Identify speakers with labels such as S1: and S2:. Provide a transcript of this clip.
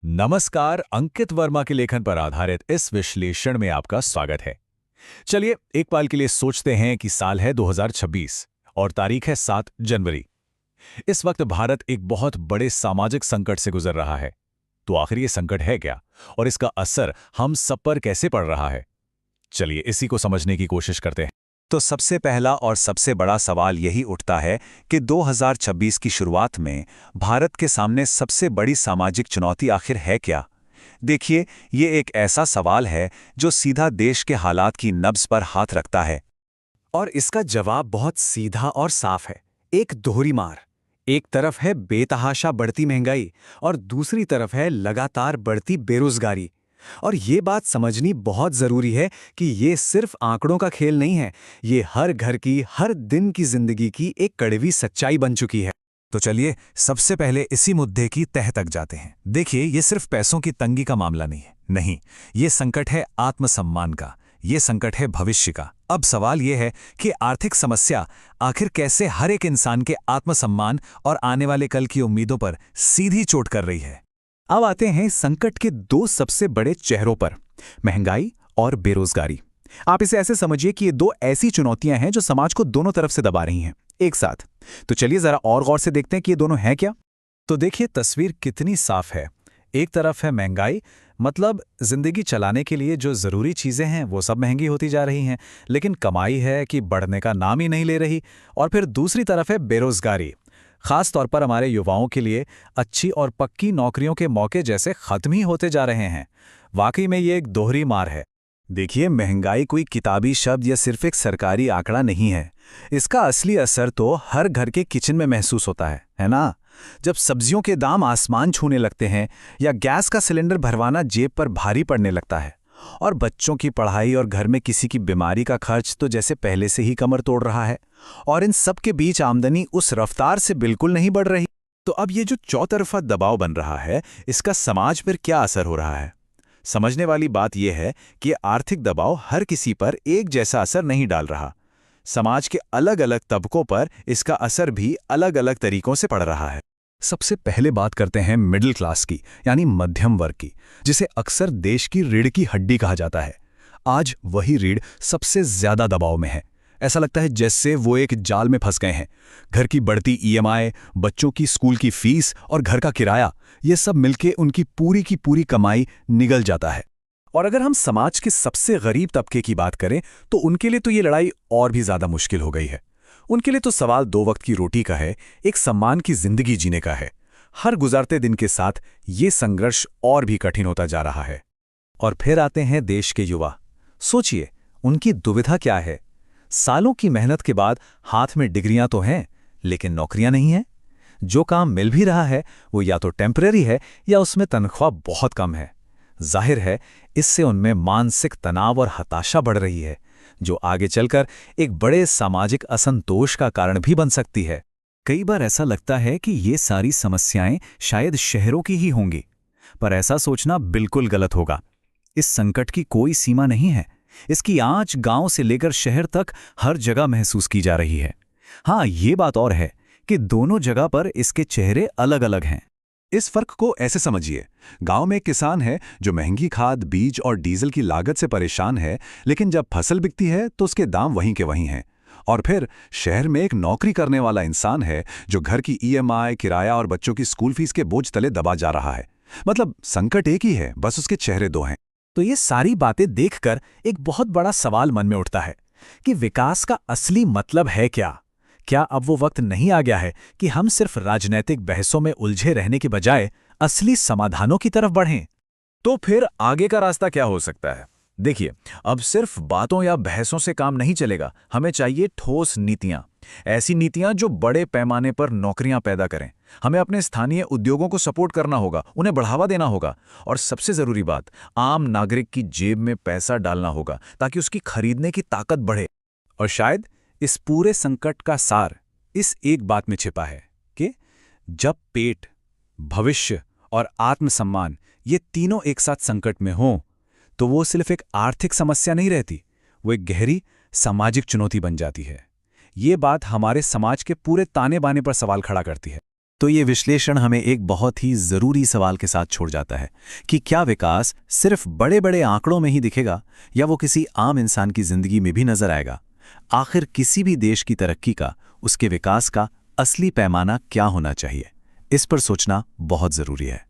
S1: नमस्कार, अंकित वर्मा के लेखन पर आधारित इस विश्लेषण में आपका स्वागत है। चलिए एक पल के लिए सोचते हैं कि साल है 2026 और तारीख है 7 जनवरी। इस वक्त भारत एक बहुत बड़े सामाजिक संकट से गुजर रहा है। तो आखिर ये संकट है क्या और इसका असर हम सब पर कैसे पड़ रहा है? चलिए इसी को समझने की कोशिश करते हैं।
S2: तो सबसे पहला और सबसे बड़ा सवाल यही उठता है कि 2026 की शुरुआत में भारत के सामने सबसे बड़ी सामाजिक चुनौती आखिर है क्या? देखिए, ये एक ऐसा सवाल है जो सीधा देश के हालात की नब्ज पर हाथ रखता है।
S3: और इसका जवाब बहुत सीधा और साफ है। एक दोहरी मार। एक तरफ है बेतहाशा बढ़ती महंगाई और दूसरी तरफ है लगातार बढ़ती बेरोजगारी। और ये बात समझनी बहुत जरूरी है कि ये सिर्फ आंकड़ों का खेल नहीं है, ये हर घर की, हर दिन की जिंदगी की एक कड़वी सच्चाई बन चुकी है।
S2: तो चलिए सबसे पहले इसी मुद्दे की तह तक जाते हैं। देखिए, ये सिर्फ पैसों की तंगी का मामला नहीं है। नहीं, ये संकट है आत्मसम्मान का, ये संकट है भविष्य का। अब सवाल ये है कि आर्थिक समस्या आखिर कैसे हर एक इंसान के आत्मसम्मान और आने वाले कल की उम्मीदों पर सीधी चोट कर रही है।
S3: अब आते हैं संकट के दो सबसे बड़े चेहरों पर, महंगाई और बेरोजगारी। आप इसे ऐसे समझिए कि ये दो ऐसी चुनौतियां हैं जो समाज को दोनों तरफ से दबा रही हैं एक साथ। तो चलिए जरा और गौर से देखते हैं कि ये दोनों हैं क्या।
S1: तो देखिए तस्वीर कितनी साफ है। एक तरफ है महंगाई, मतलब जिंदगी चलाने के लिए जो जरूरी चीजें हैं वो सब महंगी होती जा रही हैं, लेकिन कमाई है कि बढ़ने का नाम ही नहीं ले रही। और फिर दूसरी तरफ है बेरोजगारी, खास तौर पर हमारे युवाओं के लिए अच्छी और पक्की नौकरियों के मौके जैसे खत्म ही होते जा रहे हैं। वाकई में ये एक दोहरी मार है।
S2: देखिए, महंगाई कोई किताबी शब्द या सिर्फ एक सरकारी आंकड़ा नहीं है। इसका असली असर तो हर घर के किचन में महसूस होता है ना? जब सब्जियों के दाम आसमान छूने लगते हैं या गैस का सिलेंडर भरवाना जेब पर भारी पड़ने लगता है, और बच्चों की पढ़ाई और घर में किसी की बीमारी का खर्च तो जैसे पहले से ही कमर तोड़ रहा है, और इन सब के बीच आमदनी उस रफ्तार से बिल्कुल नहीं बढ़ रही। तो अब ये जो चौतरफा दबाव बन रहा है, इसका समाज पर क्या असर हो रहा है? समझने वाली बात यह है कि आर्थिक दबाव हर किसी पर एक जैसा असर नहीं डाल रहा। समाज के अलग अलग तबकों पर इसका असर भी अलग अलग तरीकों से पड़ रहा है।
S1: सबसे पहले बात करते हैं मिडिल क्लास की, यानी मध्यम वर्ग की, जिसे अक्सर देश की रीढ़ की हड्डी कहा जाता है। आज वही रीढ़ सबसे ज्यादा दबाव में है। ऐसा लगता है जैसे वो एक जाल में फंस गए हैं। घर की बढ़ती ईएमआई, बच्चों की स्कूल की फीस और घर का किराया, ये सब मिलके उनकी पूरी की पूरी कमाई निगल जाता है।
S3: और अगर हम समाज के सबसे गरीब तबके की बात करें तो उनके लिए तो ये लड़ाई और भी ज्यादा मुश्किल हो गई है। उनके लिए तो सवाल 2 वक्त की रोटी का है, एक सम्मान की जिंदगी जीने का है। हर गुजरते दिन के साथ ये संघर्ष और भी कठिन होता जा रहा है।
S1: और फिर आते हैं देश के युवा। सोचिए, उनकी दुविधा क्या है? सालों की मेहनत के बाद हाथ में डिग्रियां तो हैं, लेकिन नौकरियां नहीं हैं। जो काम मिल भी रहा है वो या तो टेम्परेरी है या उसमें तनख्वाह बहुत कम है। जाहिर है इससे उनमें मानसिक तनाव और हताशा बढ़ रही है, जो आगे चलकर एक बड़े सामाजिक असंतोष का कारण भी बन सकती है।
S3: कई बार ऐसा लगता है कि ये सारी समस्याएं शायद शहरों की ही होंगी, पर ऐसा सोचना बिल्कुल गलत होगा। इस संकट की कोई सीमा नहीं है। इसकी आंच गांव से लेकर शहर तक हर जगह महसूस की जा रही है। हाँ, ये बात और है कि दोनों जगह पर इसके चेहरे अलग अलग हैं।
S2: इस फर्क को ऐसे समझिए, गांव में एक किसान है जो महंगी खाद, बीज और डीजल की लागत से परेशान है, लेकिन जब फसल बिकती है तो उसके दाम वहीं के वहीं हैं। और फिर शहर में एक नौकरी करने वाला इंसान है जो घर की ईएमआई, किराया और बच्चों की स्कूल फीस के बोझ तले दबा जा रहा है। मतलब संकट एक ही है, बस उसके चेहरे 2 हैं।
S3: तो ये सारी बातें देखकर एक बहुत बड़ा सवाल मन में उठता है कि विकास का असली मतलब है क्या? क्या अब वो वक्त नहीं आ गया है कि हम सिर्फ राजनीतिक बहसों में उलझे रहने के बजाय असली समाधानों की तरफ बढ़ें?
S1: तो फिर आगे का रास्ता क्या हो सकता है? देखिए, अब सिर्फ बातों या बहसों से काम नहीं चलेगा। हमें चाहिए ठोस नीतियां, ऐसी नीतियां जो बड़े पैमाने पर नौकरियां पैदा करें। हमें अपने स्थानीय उद्योगों को सपोर्ट करना होगा, उन्हें बढ़ावा देना होगा, और सबसे जरूरी बात, आम नागरिक की जेब में पैसा डालना होगा ताकि उसकी खरीदने की ताकत बढ़े।
S3: और शायद इस पूरे संकट का सार इस एक बात में छिपा है कि जब पेट, भविष्य और आत्मसम्मान ये तीनों एक साथ संकट में हों, तो वो सिर्फ एक आर्थिक समस्या नहीं रहती, वो एक गहरी सामाजिक चुनौती बन जाती है। ये बात हमारे समाज के पूरे ताने बाने पर सवाल खड़ा करती है।
S2: तो ये विश्लेषण हमें एक बहुत ही ज़रूरी सवाल के साथ छोड़ जाता है कि क्या विकास सिर्फ बड़े बड़े आंकड़ों में ही दिखेगा या वो किसी आम इंसान की ज़िंदगी में भी नज़र आएगा। आखिर किसी भी देश की तरक्की का, उसके विकास का असली पैमाना क्या होना चाहिए, इस पर सोचना बहुत ज़रूरी है।